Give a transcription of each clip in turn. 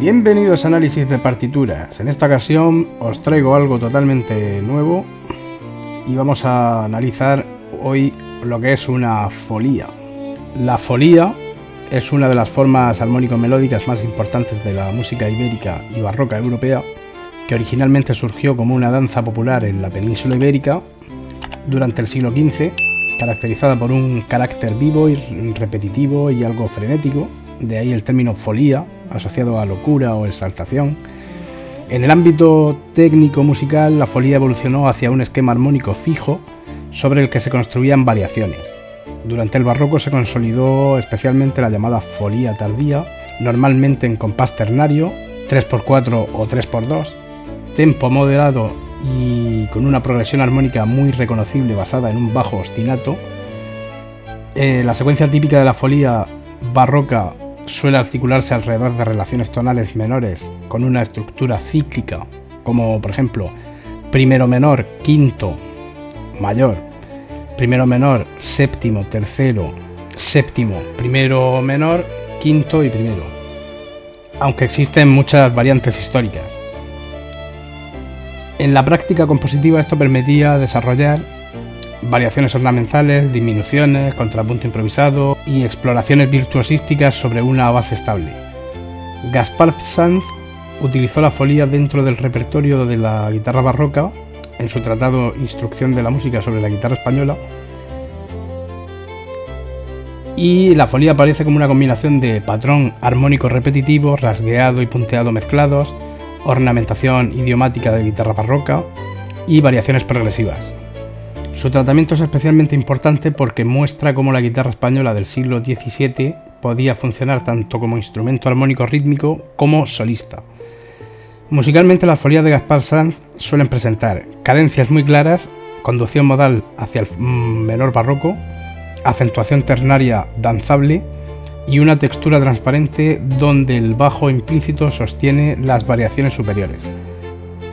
Bienvenidos a Análisis de Partituras. En esta ocasión os traigo algo totalmente nuevo y vamos a analizar hoy lo que es una folía. La folía es una de las formas armónico-melódicas más importantes de la música ibérica y barroca europea, que originalmente surgió como una danza popular en la península ibérica durante el siglo XV, caracterizada por un carácter vivo y repetitivo y algo frenético, de ahí el término folía, asociado a locura o exaltación. En el ámbito técnico-musical, la folía evolucionó hacia un esquema armónico fijo sobre el que se construían variaciones. Durante el barroco se consolidó especialmente la llamada folía tardía, normalmente en compás ternario, 3x4 o 3x2, tempo moderado y con una progresión armónica muy reconocible basada en un bajo ostinato. La secuencia típica de la folía barroca suele articularse alrededor de relaciones tonales menores con una estructura cíclica, como por ejemplo primero menor, quinto, mayor, primero menor, séptimo, tercero, séptimo, primero menor, quinto y primero, aunque existen muchas variantes históricas. En la práctica compositiva esto permitía desarrollar variaciones ornamentales, disminuciones, contrapunto improvisado y exploraciones virtuosísticas sobre una base estable. Gaspar Sanz utilizó la folía dentro del repertorio de la guitarra barroca en su tratado Instrucción de la música sobre la guitarra española, y la folía aparece como una combinación de patrón armónico repetitivo, rasgueado y punteado mezclados, ornamentación idiomática de guitarra barroca y variaciones progresivas. Su tratamiento es especialmente importante porque muestra cómo la guitarra española del siglo XVII podía funcionar tanto como instrumento armónico rítmico como solista. Musicalmente, las folías de Gaspar Sanz suelen presentar cadencias muy claras, conducción modal hacia el menor barroco, acentuación ternaria danzable y una textura transparente donde el bajo implícito sostiene las variaciones superiores.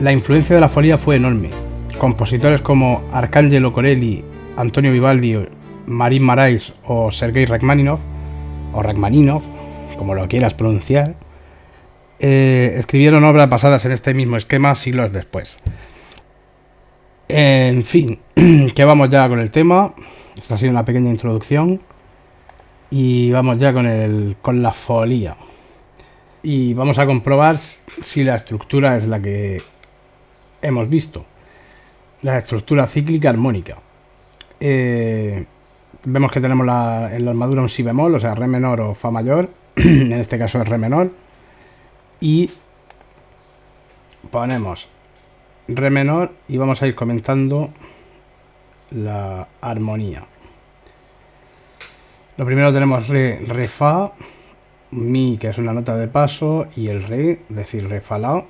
La influencia de la folía fue enorme. Compositores como Arcangelo Corelli, Antonio Vivaldi, Marin Marais o Sergei Rachmaninov, o Rachmaninov, como lo quieras pronunciar, escribieron obras basadas en este mismo esquema siglos después. En fin, que vamos ya con el tema. Esta ha sido una pequeña introducción y vamos ya con la folía. Y vamos a comprobar si la estructura es la que hemos visto. La estructura cíclica armónica. Vemos que tenemos en la armadura un si bemol, o sea, re menor o fa mayor. En este caso es re menor. Y ponemos re menor y vamos a ir comentando la armonía. Lo primero tenemos re, fa, mi, que es una nota de paso, y el re, es decir, re, fa, la,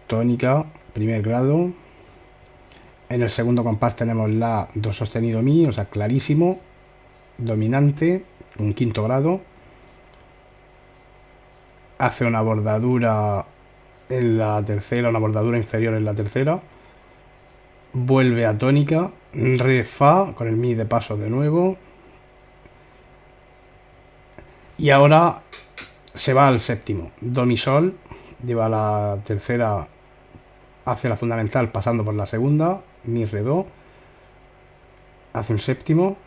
tónica, primer grado. En el segundo compás tenemos la, do sostenido, mi, o sea, clarísimo, dominante, un quinto grado. Hace una bordadura en la tercera, una bordadura inferior en la tercera. Vuelve a tónica, re, fa, con el mi de paso de nuevo. Y ahora se va al séptimo, do, mi, sol, lleva la tercera hacia la fundamental pasando por la segunda, mi, re, do, hace un séptimo,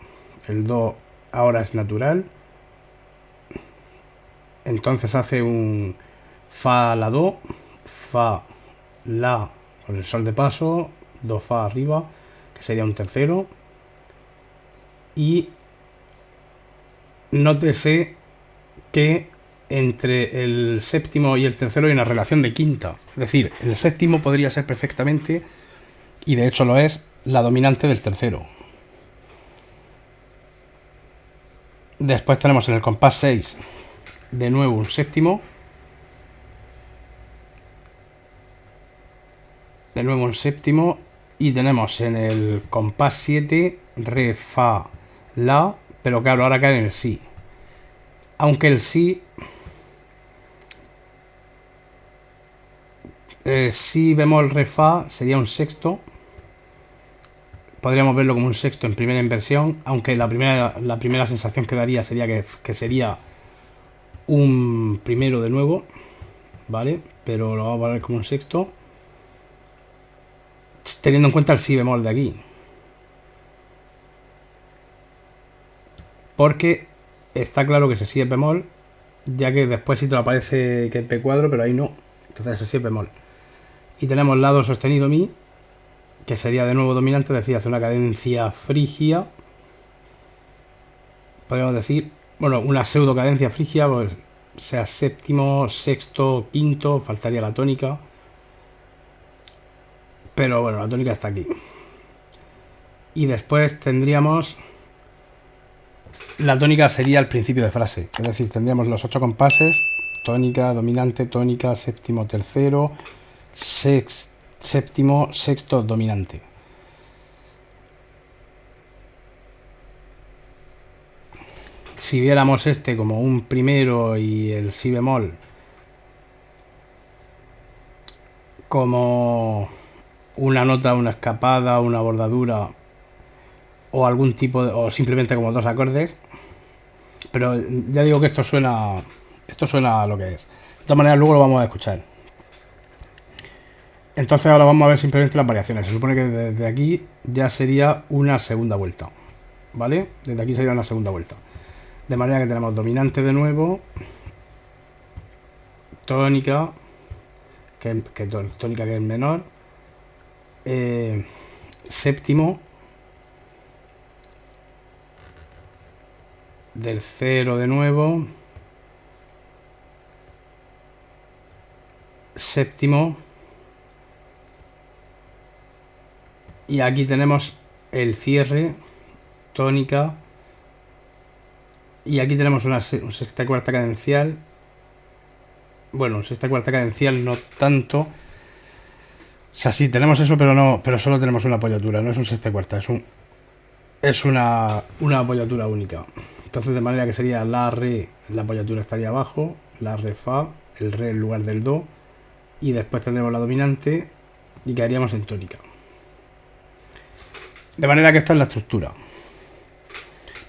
el do ahora es natural, entonces hace un fa, la, do, fa, la, con el sol de paso, do, fa arriba, que sería un tercero, y nótese que entre el séptimo y el tercero hay una relación de quinta, es decir, el séptimo podría ser perfectamente, y de hecho lo es, la dominante del tercero. Después tenemos en el compás 6 de nuevo un séptimo, y tenemos en el compás 7 re, fa, la, pero claro, ahora cae en el si, aunque el si si bemol, re, fa sería un sexto. Podríamos verlo como un sexto en primera inversión, aunque la primera sensación que daría sería que sería un primero de nuevo, ¿vale? Pero lo vamos a poner como un sexto, teniendo en cuenta el si bemol de aquí. Porque está claro que ese si es bemol, ya que después sí te lo aparece que es P cuadro, pero ahí no. Entonces ese si es bemol. Y tenemos la do sostenido mi, que sería de nuevo dominante, es decir, hace una cadencia frigia. Podríamos decir, bueno, una pseudo cadencia frigia, pues sea séptimo, sexto, quinto, faltaría la tónica. Pero bueno, la tónica está aquí. Y después tendríamos... La tónica sería el principio de frase. Es decir, tendríamos los 8 compases. Tónica, dominante, tónica, séptimo, tercero, séptimo, sexto, dominante. Si viéramos este como un primero y el si bemol como una nota, una escapada, una bordadura o algún tipo de, o simplemente como dos acordes, pero ya digo que esto suena a lo que es. De todas maneras luego lo vamos a escuchar. Entonces ahora vamos a ver simplemente las variaciones. Se supone que desde aquí ya sería una segunda vuelta, ¿vale? Desde aquí sería una segunda vuelta. De manera que tenemos dominante de nuevo, tónica, tónica que es menor, séptimo, del cero de nuevo, séptimo, y aquí tenemos el cierre, tónica, y aquí tenemos un sexta y cuarta cadencial. Bueno, un sexta y cuarta cadencial no tanto. O sea, sí, tenemos eso, pero solo tenemos una apoyatura, no es un sexta y cuarta, es una apoyatura única. Entonces, de manera que sería la re, la apoyatura estaría abajo, la re fa, el re en lugar del do, y después tendremos la dominante y quedaríamos en tónica. De manera que esta es la estructura.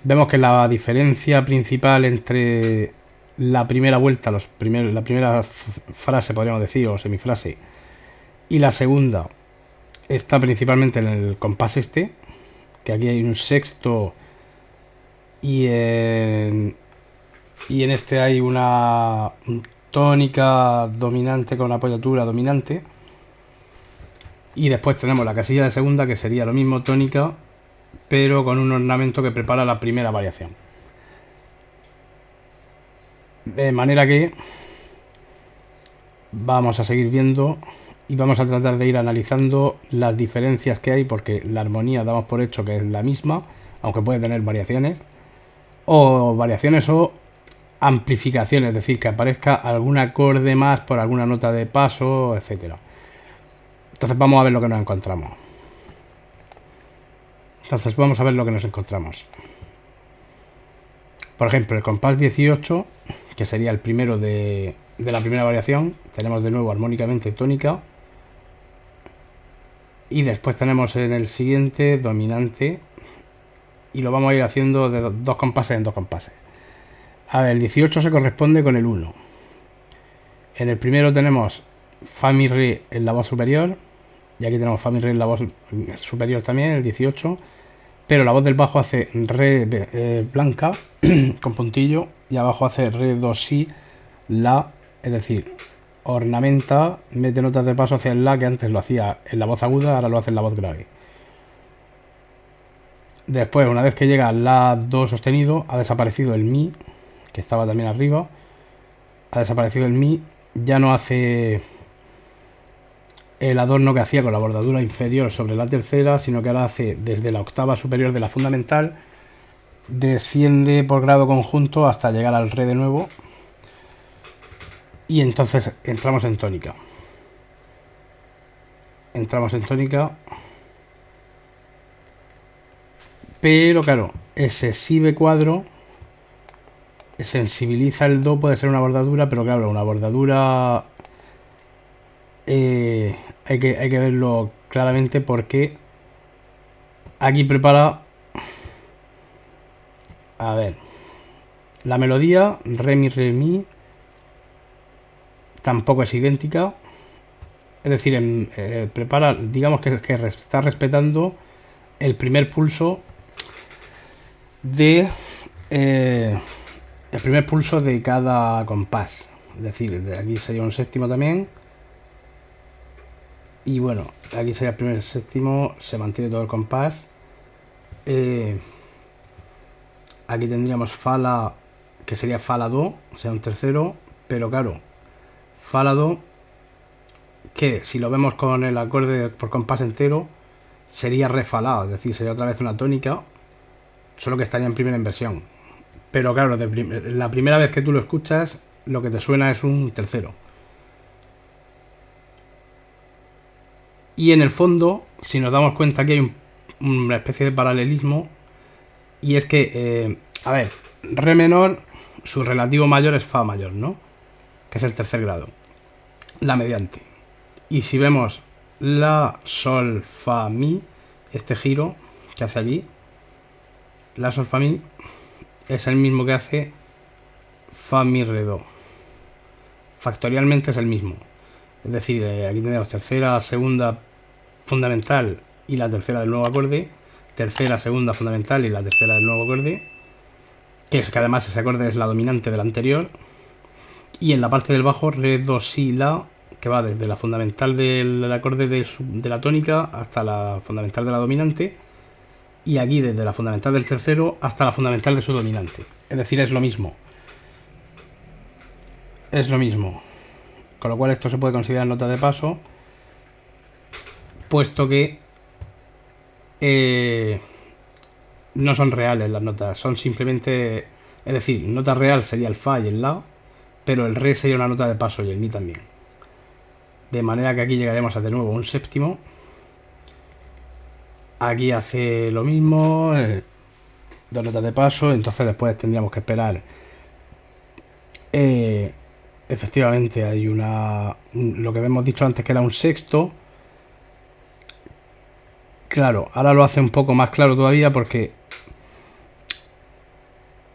Vemos que la diferencia principal entre la primera vuelta, la primera frase, podríamos decir, o semifrase, y la segunda está principalmente en el compás este, que aquí hay un sexto y en este hay una tónica dominante con apoyatura dominante. Y después tenemos la casilla de segunda, que sería lo mismo, tónica, pero con un ornamento que prepara la primera variación. De manera que vamos a seguir viendo y vamos a tratar de ir analizando las diferencias que hay, porque la armonía damos por hecho que es la misma, aunque puede tener variaciones o amplificaciones, es decir, que aparezca algún acorde más por alguna nota de paso, etcétera. Entonces vamos a ver lo que nos encontramos. Por ejemplo, el compás 18, que sería el primero de la primera variación, tenemos de nuevo armónicamente tónica. Y después tenemos en el siguiente dominante. Y lo vamos a ir haciendo de dos compases en dos compases. A ver, el 18 se corresponde con el 1. En el primero tenemos fa mi re en la voz superior. Y aquí tenemos fa mi re en la voz superior también, el 18. Pero la voz del bajo hace re blanca con puntillo. Y abajo hace re do si la. Es decir, ornamenta, mete notas de paso hacia el la, que antes lo hacía en la voz aguda, ahora lo hace en la voz grave. Después, una vez que llega la do sostenido, ha desaparecido el mi, que estaba también arriba. Ha desaparecido el mi, ya no hace el adorno que hacía con la bordadura inferior sobre la tercera, sino que ahora hace desde la octava superior de la fundamental, desciende por grado conjunto hasta llegar al re de nuevo, y entonces entramos en tónica. Pero claro, ese si be cuadro sensibiliza el do, puede ser una bordadura, pero claro, una bordadura hay que verlo claramente, porque aquí prepara, a ver, la melodía re mi tampoco es idéntica. Es decir, prepara, digamos que está respetando el primer pulso de cada compás. Es decir, de aquí sería un séptimo también. Y bueno, aquí sería el primer séptimo, se mantiene todo el compás. Aquí tendríamos fa la, que sería fa la do, o sea, un tercero, pero claro, fa la do, que si lo vemos con el acorde por compás entero, sería re fa la, es decir, sería otra vez una tónica, solo que estaría en primera inversión. Pero claro, la primera vez que tú lo escuchas, lo que te suena es un tercero. Y en el fondo, si nos damos cuenta que hay una especie de paralelismo, y es que, a ver, re menor, su relativo mayor es fa mayor, ¿no? Que es el tercer grado, la mediante. Y si vemos la, sol, fa, mi, este giro que hace aquí, la, sol, fa, mi, es el mismo que hace fa, mi, re, do. Factorialmente es el mismo. Es decir, aquí tenemos tercera, segunda fundamental y la tercera del nuevo acorde, tercera, segunda fundamental y la tercera del nuevo acorde, que además ese acorde es la dominante del anterior, y en la parte del bajo re, do, si, la, que va desde la fundamental del acorde de la tónica hasta la fundamental de la dominante, y aquí desde la fundamental del tercero hasta la fundamental de su dominante. Es decir, es lo mismo. Es lo mismo. Con lo cual esto se puede considerar nota de paso, puesto que no son reales las notas, son simplemente, es decir, nota real sería el fa y el la, pero el re sería una nota de paso y el mi también. De manera que aquí llegaremos a de nuevo un séptimo. Aquí hace lo mismo, dos notas de paso, entonces después tendríamos que esperar. Efectivamente hay lo que hemos dicho antes que era un sexto. Claro, ahora lo hace un poco más claro todavía porque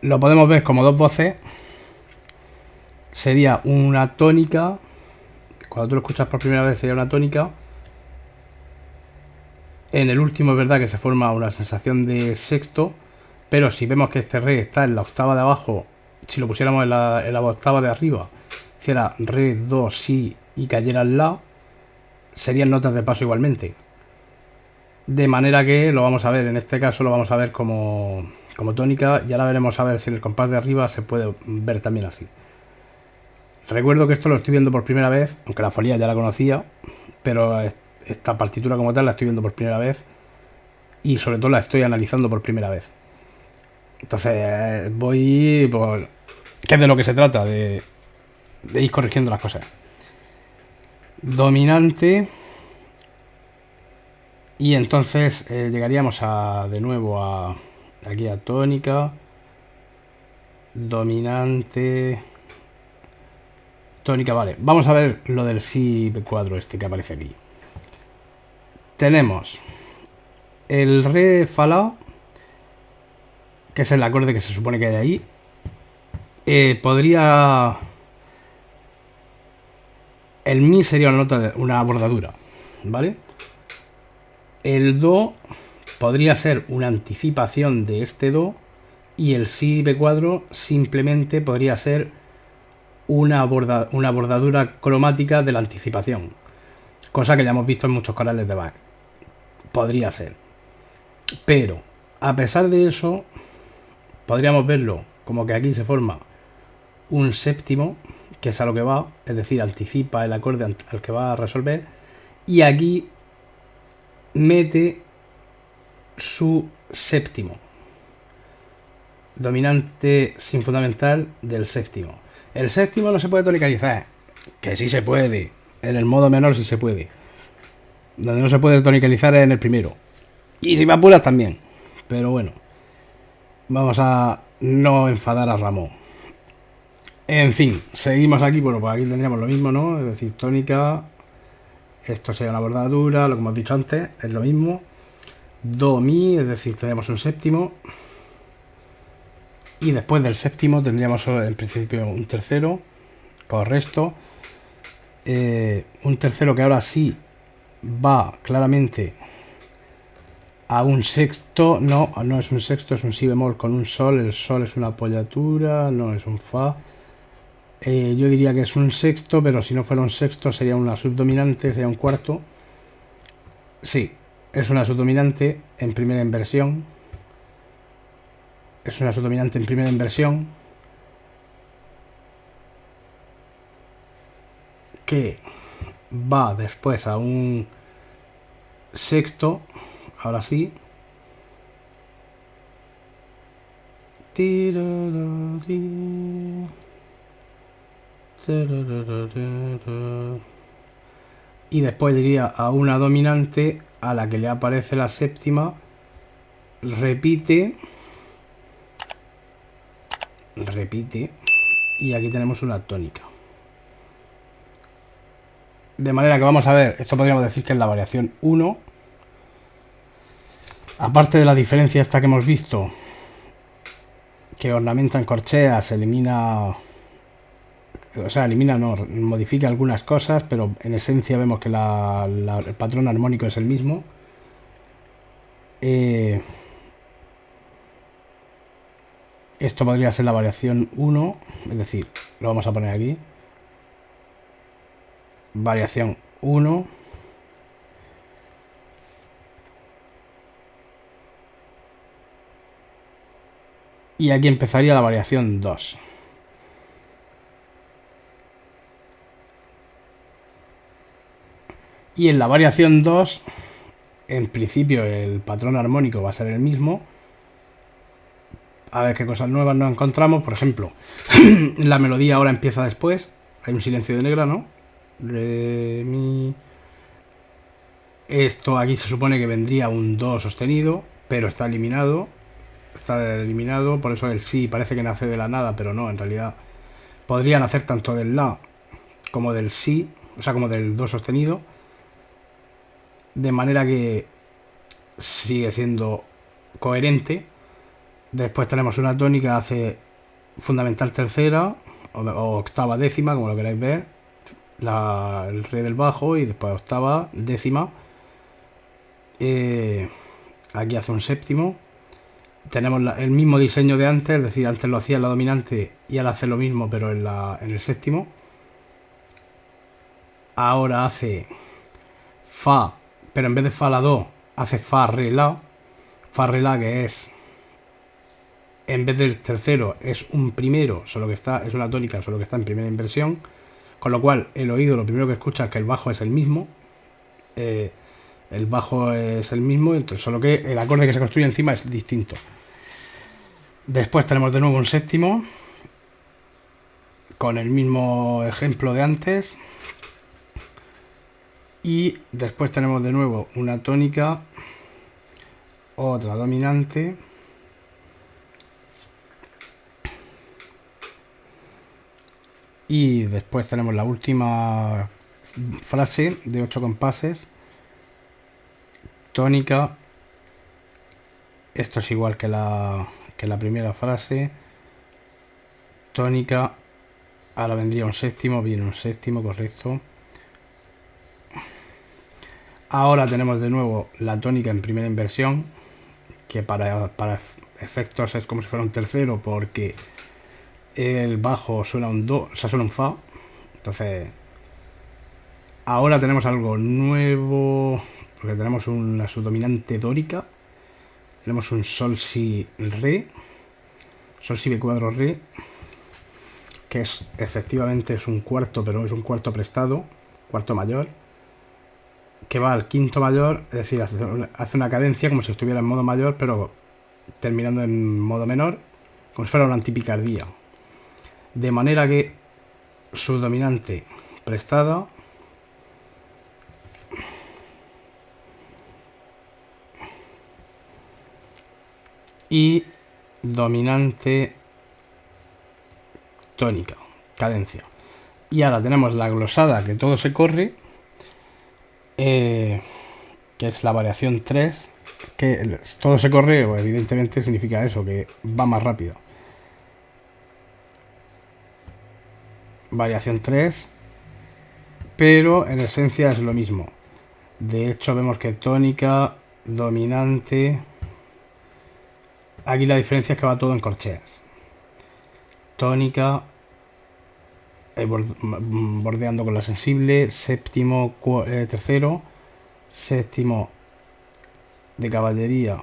lo podemos ver como dos voces. Sería una tónica. Cuando tú lo escuchas por primera vez sería una tónica. En el último es verdad que se forma una sensación de sexto, pero si vemos que este re está en la octava de abajo, si lo pusiéramos en la octava de arriba, hiciera re, do, si y cayera en la, serían notas de paso igualmente. De manera que lo vamos a ver, en este caso lo vamos a ver como tónica, y ahora veremos a ver si en el compás de arriba se puede ver también así. Recuerdo que esto lo estoy viendo por primera vez, aunque la folía ya la conocía, pero esta partitura como tal la estoy viendo por primera vez y sobre todo la estoy analizando por primera vez. Entonces voy por... ¿Qué es de lo que se trata? De ir corrigiendo las cosas. Dominante. Y entonces llegaríamos de nuevo aquí a tónica. Dominante. Tónica, vale. Vamos a ver lo del si cuadro este que aparece aquí. Tenemos el re, fa, la, que es el acorde que se supone que hay ahí. Podría... El mi sería una nota una bordadura, ¿vale? El do podría ser una anticipación de este do y el si cuadro simplemente podría ser una bordadura cromática de la anticipación, cosa que ya hemos visto en muchos corales de Bach. Podría ser, pero a pesar de eso podríamos verlo como que aquí se forma un séptimo, que es a lo que va, es decir, anticipa el acorde al que va a resolver, y aquí mete su séptimo, dominante sin fundamental del séptimo. El séptimo no se puede tonicalizar, que sí se puede, en el modo menor sí se puede. Donde no se puede tonicalizar es en el primero, y si me apuras también, pero bueno, vamos a no enfadar a Ramón. En fin, seguimos aquí. Bueno, pues aquí tendríamos lo mismo, ¿no? Es decir, tónica, esto sería una bordadura, lo que hemos dicho antes, es lo mismo. Do, mi, es decir, tendríamos un séptimo. Y después del séptimo tendríamos en principio un tercero, con resto. un tercero que ahora sí va claramente a un sexto. No, no es un sexto, es un si bemol con un sol. El sol es una apoyatura, no es un fa. Yo diría que es un sexto, pero si no fuera un sexto sería una subdominante, sería un cuarto. Sí, es una subdominante en primera inversión. Es una subdominante en primera inversión que va después a un sexto. Ahora sí. Y después diría a una dominante a la que le aparece la séptima. Repite. Y aquí tenemos una tónica. De manera que vamos a ver, esto podríamos decir que es la variación 1. Aparte de la diferencia esta que hemos visto, que ornamenta en corchea, se elimina... O sea, elimina, no, modifica algunas cosas, pero en esencia vemos que el patrón armónico es el mismo. Esto podría ser la variación 1, es decir, lo vamos a poner aquí. Variación 1. Y aquí empezaría la variación 2. Y en la variación 2, en principio el patrón armónico va a ser el mismo. A ver qué cosas nuevas nos encontramos. Por ejemplo, la melodía ahora empieza después. Hay un silencio de negra, ¿no? Re, mi. Esto aquí se supone que vendría un do sostenido, pero está eliminado. Está eliminado, por eso el si parece que nace de la nada, pero no, en realidad podría nacer tanto del la como del si, o sea, como del do sostenido. De manera que sigue siendo coherente. Después tenemos una tónica, hace fundamental tercera o octava décima, como lo queráis ver. El re del bajo y después octava décima. Aquí hace un séptimo. Tenemos el mismo diseño de antes, es decir, antes lo hacía en la dominante y ahora hace lo mismo, pero en el séptimo. Ahora hace fa, pero en vez de fa la do, hace fa re la. Fa re la, que es, en vez del tercero, es un primero, solo que está, es una tónica, solo que está en primera inversión. Con lo cual, el oído lo primero que escucha es que el bajo es el mismo. El bajo es el mismo, solo que el acorde que se construye encima es distinto. Después tenemos de nuevo un séptimo, con el mismo ejemplo de antes. Y después tenemos de nuevo una tónica, otra dominante, y después tenemos la última frase de 8 compases, tónica. Esto es igual que la primera frase, tónica. Ahora vendría un séptimo, viene un séptimo, correcto. Ahora tenemos de nuevo la tónica en primera inversión, que para efectos es como si fuera un tercero, porque el bajo suena un do, o sea, suena un fa. Entonces, ahora tenemos algo nuevo, porque tenemos una subdominante dórica. Tenemos un sol si re, sol si b4 re, que es efectivamente es un cuarto, pero es un cuarto prestado, cuarto mayor, que va al quinto mayor, es decir, hace una cadencia como si estuviera en modo mayor, pero terminando en modo menor, como si fuera una antipicardía. De manera que su dominante prestada y dominante tónica, cadencia. Y ahora tenemos la glosada, que todo se corre, que es la variación 3, que todo se corre, evidentemente significa eso, que va más rápido. Variación 3, pero en esencia es lo mismo. De hecho vemos que tónica, dominante, aquí la diferencia es que va todo en corcheas. Tónica, bordeando con la sensible, séptimo, tercero, séptimo de caballería,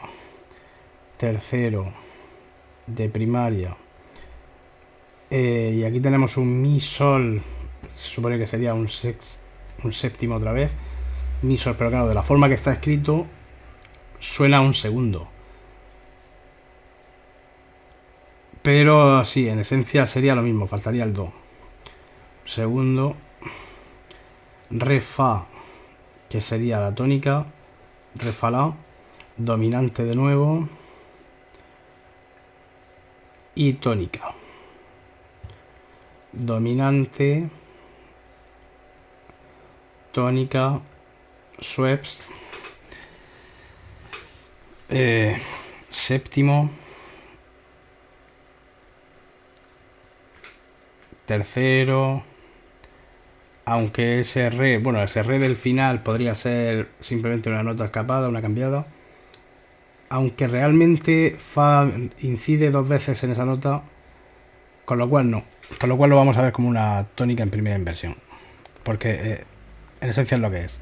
tercero de primaria, y aquí tenemos un mi sol, se supone que sería un séptimo otra vez, mi sol, pero claro, de la forma que está escrito suena un segundo, pero sí, en esencia sería lo mismo, faltaría el do. Segundo, re fa, que sería la tónica, re fa la, dominante de nuevo y tónica, dominante, tónica, sweeps, séptimo, tercero, aunque ese re, bueno, ese re del final podría ser simplemente una nota escapada, una cambiada, aunque realmente fa incide dos veces en esa nota, con lo cual no, con lo cual lo vamos a ver como una tónica en primera inversión, porque en esencia es lo que es.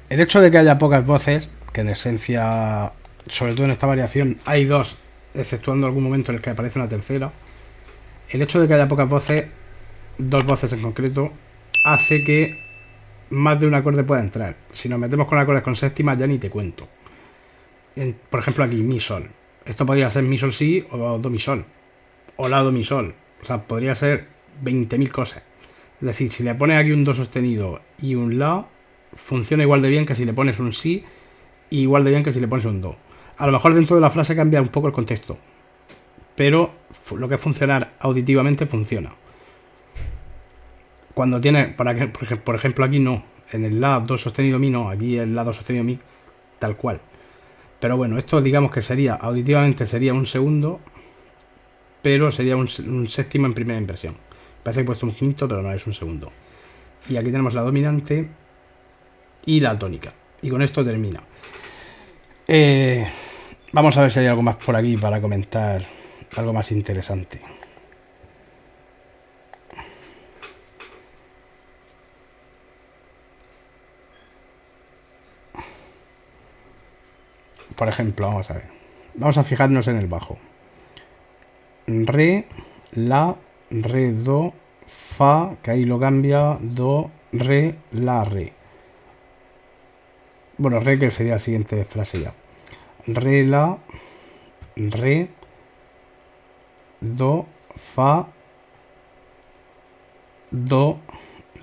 El hecho de que haya pocas voces, que en esencia, sobre todo en esta variación, hay dos, exceptuando algún momento en el que aparece una tercera, el hecho de que haya pocas voces, dos voces en concreto, hace que más de un acorde pueda entrar. Si nos metemos con acordes con séptima ya ni te cuento. Por ejemplo aquí, mi sol. Esto podría ser mi sol si o do mi sol. O la do mi sol. O sea, podría ser 20.000 cosas. Es decir, si le pones aquí un do sostenido y un la, funciona igual de bien que si le pones un si, y igual de bien que si le pones un do. A lo mejor dentro de la frase cambia un poco el contexto, pero lo que es funcionar auditivamente funciona. Cuando tiene, por ejemplo aquí no, en el la do sostenido mi no, aquí el la do sostenido mi tal cual. Pero bueno, esto digamos que sería, auditivamente sería un segundo, pero sería un séptimo en primera impresión. Parece que he puesto un quinto, pero no, es un segundo. Y aquí tenemos la dominante y la tónica. Y con esto termina. Vamos a ver si hay algo más por aquí para comentar, algo más interesante. Por ejemplo, vamos a ver. Vamos a fijarnos en el bajo. Re, la, re, do, fa, que ahí lo cambia, do, re, la, re. Bueno, re que sería la siguiente frase ya. Re, la, re, do, fa, do,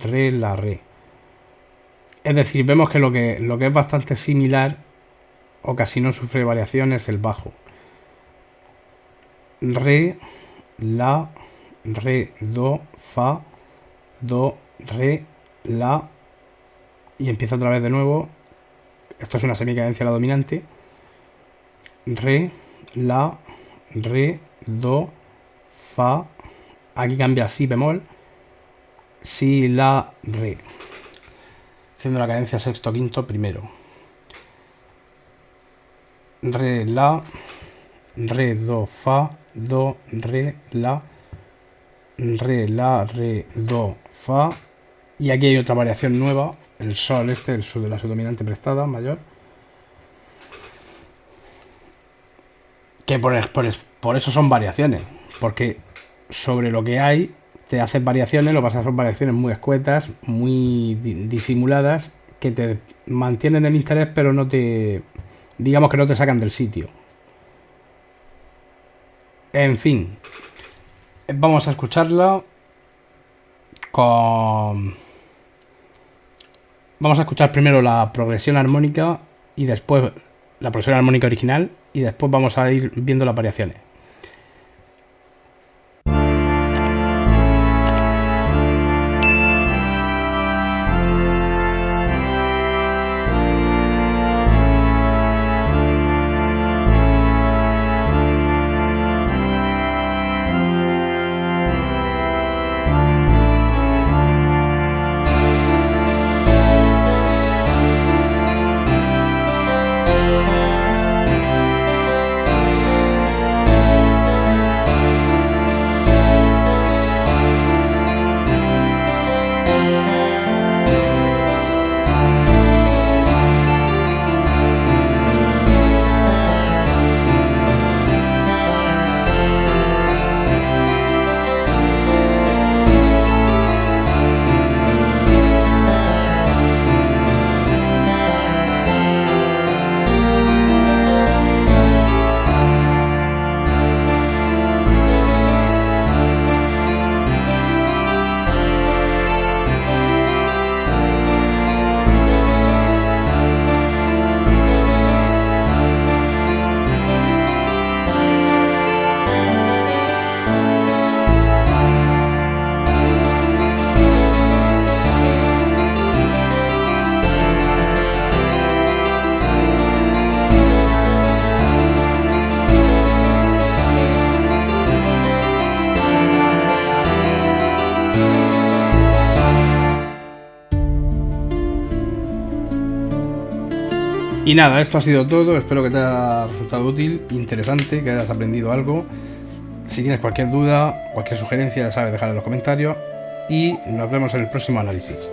re, la, re. Es decir, vemos que lo que es bastante similar o casi no sufre variaciones el bajo. Re, la, re, do, fa, do, re, la, y empieza otra vez de nuevo. Esto es una semicadencia la dominante. Re, la, re, do, fa, aquí cambia si bemol, si, la, re, haciendo la cadencia sexto, quinto, primero. Re, la, re, do, fa, do, re, la, do, fa. Y aquí hay otra variación nueva, el sol este, el sol de la subdominante prestada, mayor. Que por eso son variaciones, porque sobre lo que hay te haces variaciones, lo que pasa es que son variaciones muy escuetas, muy disimuladas, que te mantienen el interés, pero no te, digamos que no te sacan del sitio. En fin, vamos a escucharla con... Vamos a escuchar primero la progresión armónica y después la progresión armónica original y después vamos a ir viendo las variaciones. Y nada, esto ha sido todo. Espero que te haya resultado útil, interesante, que hayas aprendido algo. Si tienes cualquier duda, cualquier sugerencia, ya sabes, dejar en los comentarios. Y nos vemos en el próximo análisis.